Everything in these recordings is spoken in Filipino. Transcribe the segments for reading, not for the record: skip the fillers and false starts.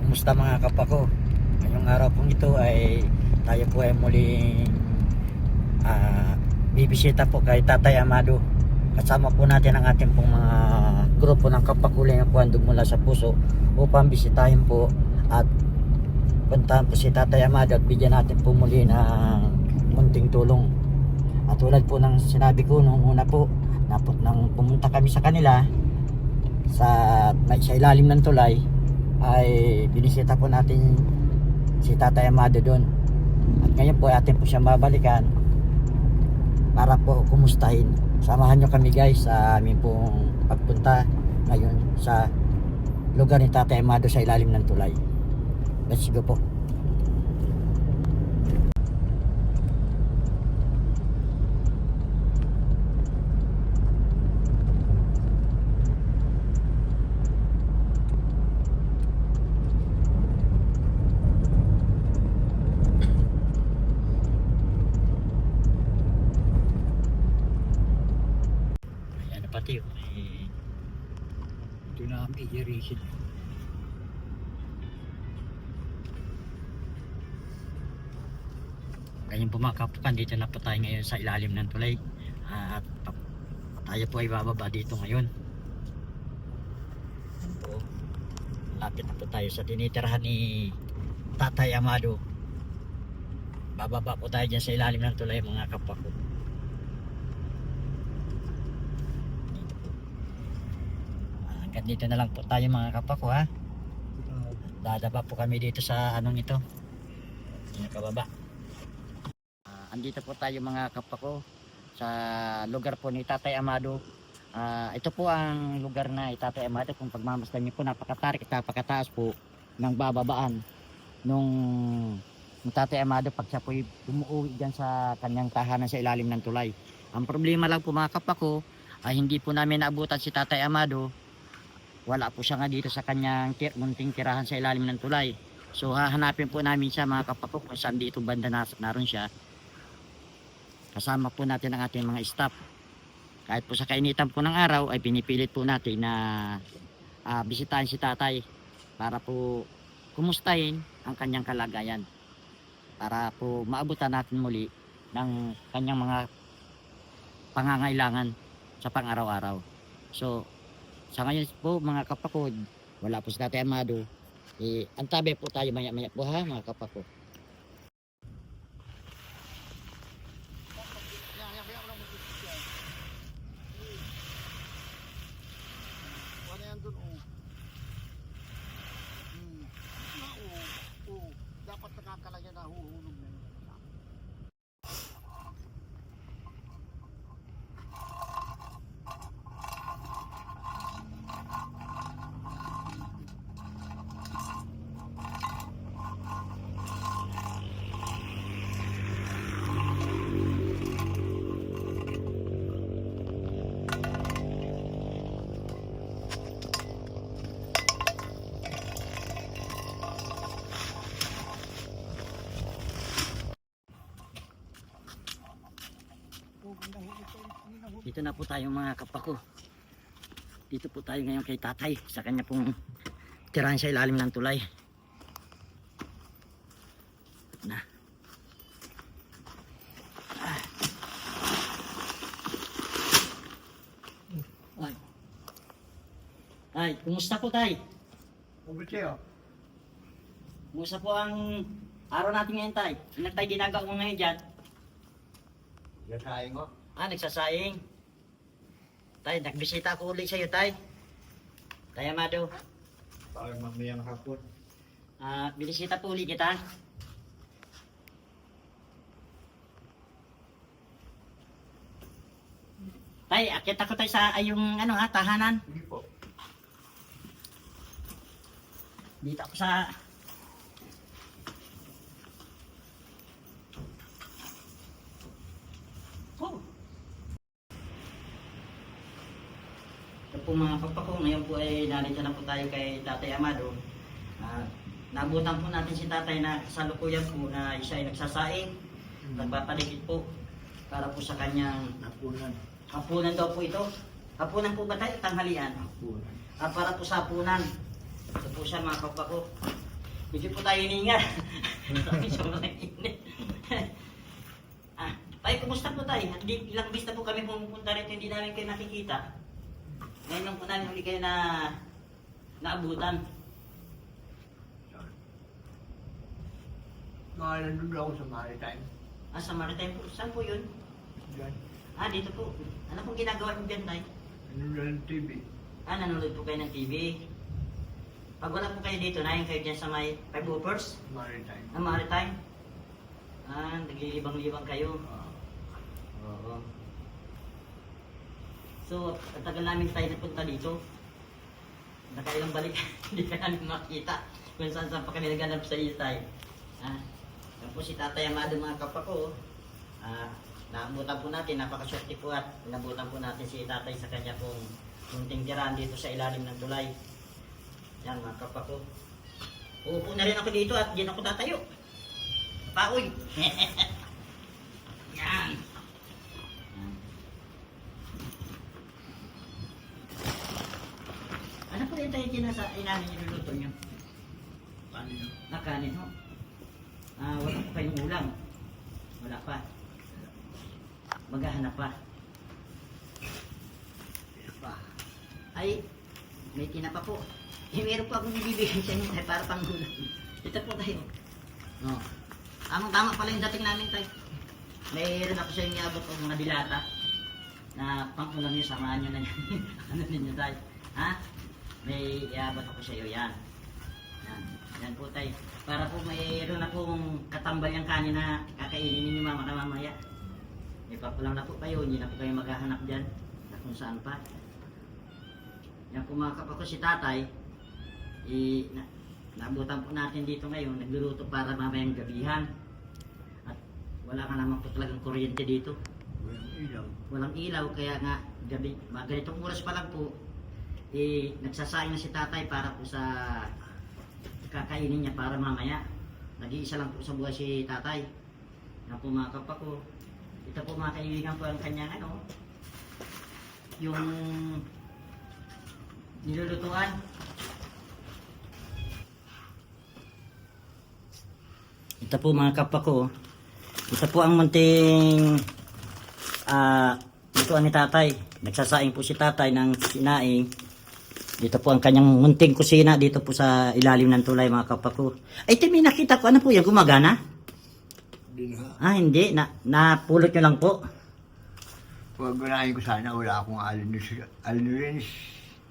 Kumusta mga kapwa ko? Ngayong araw pong ito ay tayo po ay muling bibisita po kay Tatay Amado. Kasama po natin ang ating pong mga grupo ng kapakuling ang puhandog mula sa puso upang bisitahin po at puntahan po si Tatay Amado at bigyan natin po muli ng munting tulong. At tulad po ng sinabi ko nung una po, nang pumunta kami sa kanila sa ilalim ng tulay, ay binisita po natin si Tatay Amado doon. At ngayon po atin po siya babalikan para po kumustahin. Samahan nyo kami guys sa aming pong pagpunta ngayon sa lugar ni Tatay Amado sa ilalim ng tulay. Let's go po. Pati ito na ang i-resin. Ganyan po mga kapukan, dito na po tayo ngayon sa ilalim ng tulay at tayo po ay bababa dito ngayon. Lapit na po tayo sa tinitirahan ni Tatay Amado. Bababa po tayo dyan sa ilalim ng tulay mga kapwa ko. Dito na lang po tayo mga kapwa ko ha. Dadaba po kami dito sa anong ito, nakababa. Andito po tayo mga kapwa ko sa lugar po ni Tatay Amado. Ito po ang lugar na Tatay Amado. Kung pagmamasdan niyo po, napakatarik at napakataas po ng bababaan nung Tatay Amado pag siya po umuwi dyan sa kanyang tahanan sa ilalim ng tulay. Ang problema lang po mga kapwa ko ay hindi po namin naabutan si Tatay Amado. Wala po siya nga dito sa kanyang munting tirahan sa ilalim ng tulay. So hahanapin po namin siya mga kapwa ko kung saan dito banda naroon siya. Kasama po natin ang ating mga staff. Kahit po sa kainitan po ng araw ay pinipilit po natin na bisitahin si tatay para po kumustahin ang kanyang kalagayan. Para po maabutan natin muli ng kanyang mga pangangailangan sa pang-araw-araw. So sa ngayon po mga kapakod, wala po si Tatay Amado. Antabi po tayo maya-maya po ha mga kapakod. Dapat nakakalagyan na huhulog na yun. Dito na po tayo mga kapwa ko. Dito po tayo ngayon kay tatay sa kanya pong tirahan sa ilalim ng tulay. Na. Ay. Ay, kumusta po tay? Kumusta po ang araw natin ngayon tay? Ano tayo ginagawa mo ngayon dyan? Nagsasaing ko? Nagsasaing. Tay, nagbisita ako ulit sa'yo, tay. Tay Amado. Parang mamayang hapon. Binisita po ulit kita. Tay, akit ako tayo sa yung tahanan. Hindi po. Dito ako sa... Ito po mga kapwa ko, ngayon po ay narito na po tayo kay Tatay Amado. Nabutan po natin si tatay na kasalukuyan po na isa ay nagsasaing, nagpapaligid po para po sa kanyang Hapunan. hapunan daw po ito. Hapunan po ba tayo? Tanghalian? Hapunan. Para po sa hapunan. Ito po siya mga kapwa ko. Hindi po tayo hininga. Sobrang init. Tay, kumusta po tayo? Ilang bis na po kami pumupunta rito, hindi namin kayo nakikita. Ngayon lang po namin huli kayo na naabutan. Nandun ako sa maritime. Sa Maritime po. Saan po yun? Diyan. Dito po. Ano pong ginagawa niyo dyan, Tay? Nandun ng TV. Nanonood po kayo ng TV. Pag wala po kayo dito, nahin kayo dyan sa may 5 hoopers? Maritime. Maritime? Naglilibang-libang kayo. Oo. So, ang tagal namin tayo napunta dito. Nakailang balik, hindi ka namin makita. Kung saan pa kami naghanap sa Itay. Yan po si Tatay Amado, mga kapa ko. Naabutan po natin, napakaswerte po at inabutan po natin si Tatay sa kanya pong munting tirahan dito sa ilalim ng tulay. Yan mga kapa ko. Uupo na rin ako dito at diyan ako tatayo. Paoy! Yan! Ano po yung tayo sa inanin niluluto nyo? Kanin. Kanin ho? Wala pa kayong ulam? Wala pa? Maghahanap pa? Ay, may tinapa po. Meron po akong ibibigay sa inyo tayo para pang ulam. Ito po tayo. No. Tama pala yung dating namin tayo. Mayroon ako sa inyo abot ng mga dilata na pang-ulam nyo, samahan nyo na yan. Ano ninyo tayo? May iabot ako sa iyo yan. Yan po tayo. Para po mayroon akong katambal yung kanin na kakainin ninyo mamaya. May papulang na po kayo, hindi na po kayo maghahanap dyan na kung saan pa. Yan po mga kapako si Tatay, naabutan po natin dito ngayon, nagluluto para mamayang gabihan. At wala ka naman po talagang kuryente dito. Walang ilaw, kaya nga gabi, ganitong oras pa lang po, nagsasaing na si Tatay para po sa kakainin niya para mamaya. Nag-iisa lang po sa buhay si Tatay. Yan po mga kapako. Ito po mga kaibigan po ang kanyang yung nilulutuan. Ito po mga kapako. Ito po ang munting lutuan ni Tatay. Nagsasaing po si Tatay ng sinaing. Dito po ang kanyang munting kusina dito po sa ilalim ng tulay mga kapako. Ay, may nakita ko. Ano po yan? Gumagana? Hindi na. Hindi. Napulot nyo lang po. Huwag ganahin ko sana, wala akong alurins.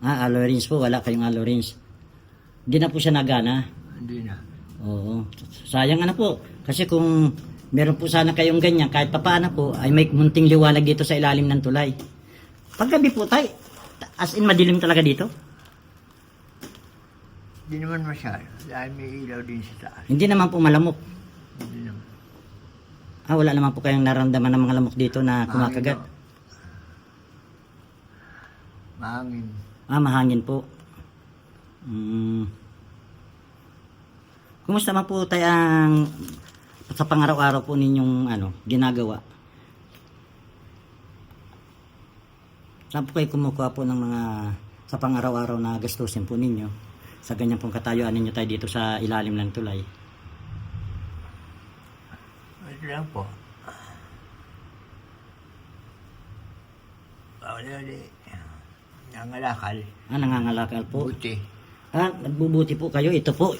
Aloe rinse po. Wala kayong aloe rinse. Hindi na po siya nagana. Hindi na. Oo. Sayang po. Kasi kung meron po sana kayong ganyan, kahit papaano po, ay may munting liwanag dito sa ilalim ng tulay. Paggabi po tayo, as in madilim talaga dito? Hindi naman masyado. Dahil may ilaw din sa taas. Hindi naman po malamok. Hindi naman. Wala naman po kayong naramdaman ng mga lamok dito na kumakagat? Mahangin. Mahangin po. Kumusta man po tayo ang sa pang-araw-araw po ninyong ginagawa? Saan po kayo kumukuha po ng mga sa pang-araw-araw na gastusin po ninyo sa ganyan pong katayuan ninyo tayo dito sa ilalim ng tulay? Ito lang po. Nangangalakal. Nangangalakal po? Buti. Nagbubuti po kayo. Ito po.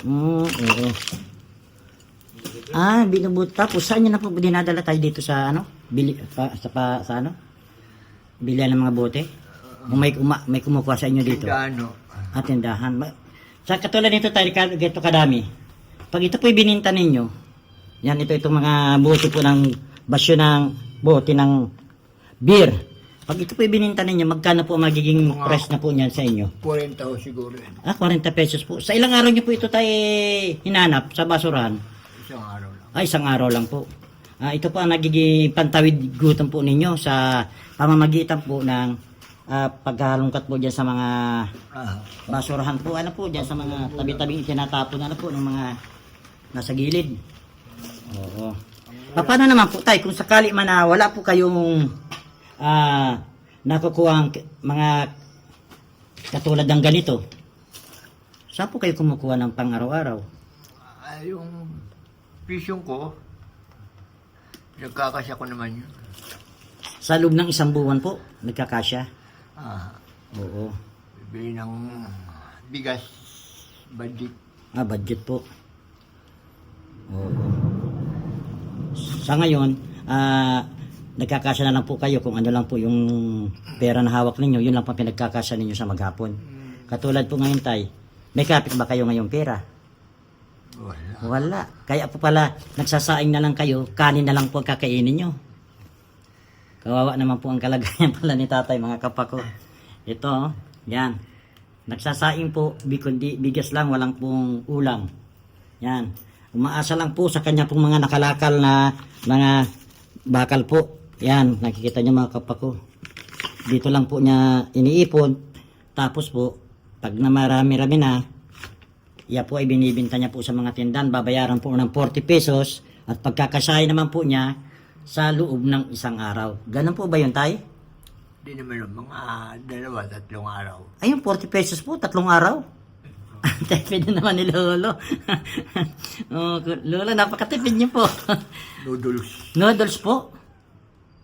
Oo. Binubuti. Tapos saan nyo na po dinadala tayo dito sa bilihan ng mga bote? May kumukuha sa inyo dito? Tindahan. Sa katulad nito tayo, ito kadami. Pag ito po ibininta ninyo, yan itong mga bote po ng basyo ng bote ng beer. Pag ito po ibininta ninyo, magkano po magiging price na po niyan sa inyo? 40 siguro yan. 40 pesos po. Sa ilang araw nyo po ito tayo hinanap sa basurahan? Isang araw lang. Isang araw lang po. Ito po ang nagiging pantawid gutom po ninyo sa pamamagitan po ng paghalungkat po dyan sa mga basurahan po. Po dyan sa mga tabi-tabing itinatapon po ng mga nasa gilid. Oo. Paano naman po tayo kung sakali man na wala po kayong nakukuha ang mga katulad ng ganito? Saan po kayo kumukuha ng pang-araw-araw? Yung pisyong ko, nagkakasya ko naman yun. Sa loob ng isang buwan po, nagkakasya? Ah, Oo. bibili ng bigas, budget. Budget po. Oo. Sa ngayon, nagkakasya na lang po kayo kung ano lang po yung pera na hawak ninyo, yun lang po pinagkakasya ninyo sa maghapon. Katulad po ngayon, tay, may kapit ba kayo ngayong pera? Wala. Wala. Kaya po pala, nagsasaing na lang kayo, kanin na lang po ang kakainin nyo. Kawawa naman po ang kalagayan pala ni tatay, mga kapako. Ito, yan. Nagsasaing po, kundi bigas lang, walang pong ulam. Yan. Umaasa lang po sa kanya pong mga nakalakal na mga bakal po. Yan, nakikita niyo mga kapako. Dito lang po niya iniipon. Tapos po, pag na marami-rami na, iya po ay binibinta niya po sa mga tindahan. Babayaran po ng 40 pesos. At pagkakasyahin naman po niya sa loob ng isang araw. Ganun po ba yun, tay? Di naman mga 2-3 araw. Ayun, 40 pesos po, 3 araw. Tipid na naman ni Lolo. Oh, Lolo, napakatipid niyo po. Noodles. Noodles po.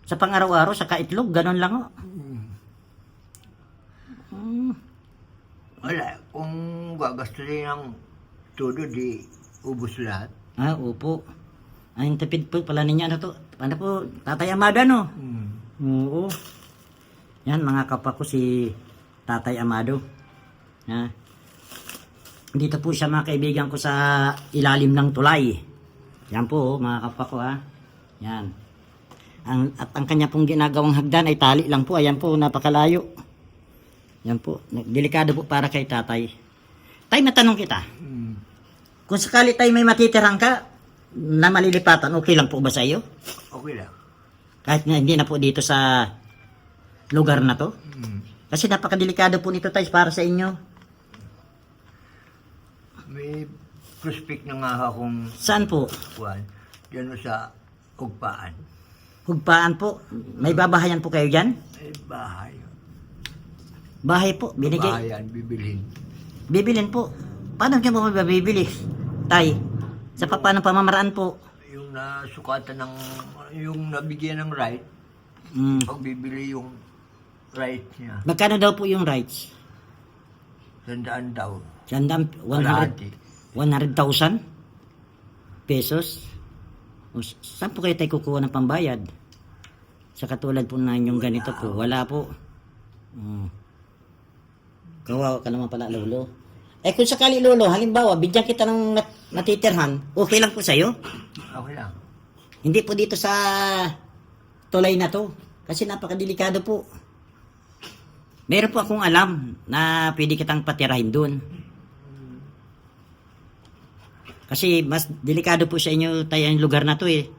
Sa pang-araw-araw, sa kaitlog, ganun lang o. Wala. Kung gagastusin ng todo, di ubos lahat. Opo. Ayun, tipid po pala ninyo. Ano to? Ano po? Tatay Amado, no? Oo. Yan, mga kapako si Tatay Amado. Ha? Dito po siya, mga kaibigan ko, sa ilalim ng tulay. Yan po, mga kapako, ha? Yan. At ang kanya pong ginagawang hagdan ay tali lang po. Ayan po, napakalayo. Yan po. Delikado po para kay tatay. Tay, matanong kita. Kung sakali tay may matitirang ka na malilipatan, okay lang po ba sa iyo? Okay lang. Kahit nga hindi na po dito sa lugar na to? Kasi napakadelikado po nito tay para sa inyo. May prospect na nga akong Saan po? kuwan. Diyan sa Ugpaan. Hugpaan po. May babahayan po kayo dyan? May bahay. Bahay po. Binigay. Bahayan, bibilhin. Bibilin po. Paano kayo po mabibili? Tay, sa paano pamamaraan po? Yung nasukatan ng, yung nabigyan ng right, pag bibili yung right niya, Magkano daw po yung rights? 100 daw. Sandam, 100,000 pesos? O, saan po kayo tayo kukuha ng pambayad? Sa katulad po na yung ganito po, wala po. Kawawa ka naman pala, Lolo. Eh kung sakali, Lolo, halimbawa, bigyan kita ng natitirhan, okay lang po sa'yo? Okay lang. Hindi po dito sa tulay na to. Kasi napakadelikado po. Meron po akong alam na pwede kitang patirahin doon. Kasi mas delikado po sa inyo tayo ang lugar na to eh.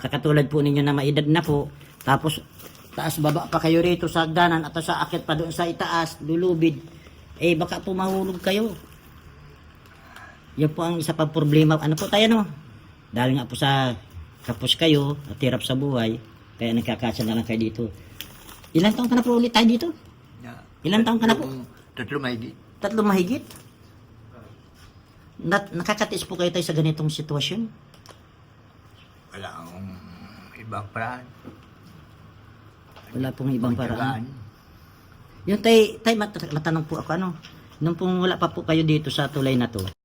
Sa katulad po ninyo na maedad na po. Tapos taas baba pa kayo rito sa hagdanan at sa akit pa doon sa itaas, lulubid. Eh baka po mahulog kayo. Yan po ang isa pang problema. Ano po tayo no? Dahil nga po sa kapos kayo at hirap sa buhay, kaya nagkakasya na lang kayo dito. Ilan taon ka na po ulit tayo dito? Ilan taon ka na po? 3 mahigit. 3 mahigit? Nakakatiis po kayo tayo sa ganitong sitwasyon? Wala akong ibang paraan. Wala pong ibang Magtyagaan. paraan. Yung tay matanong po ako, ano? Nung pong wala pa po kayo dito sa tulay na to,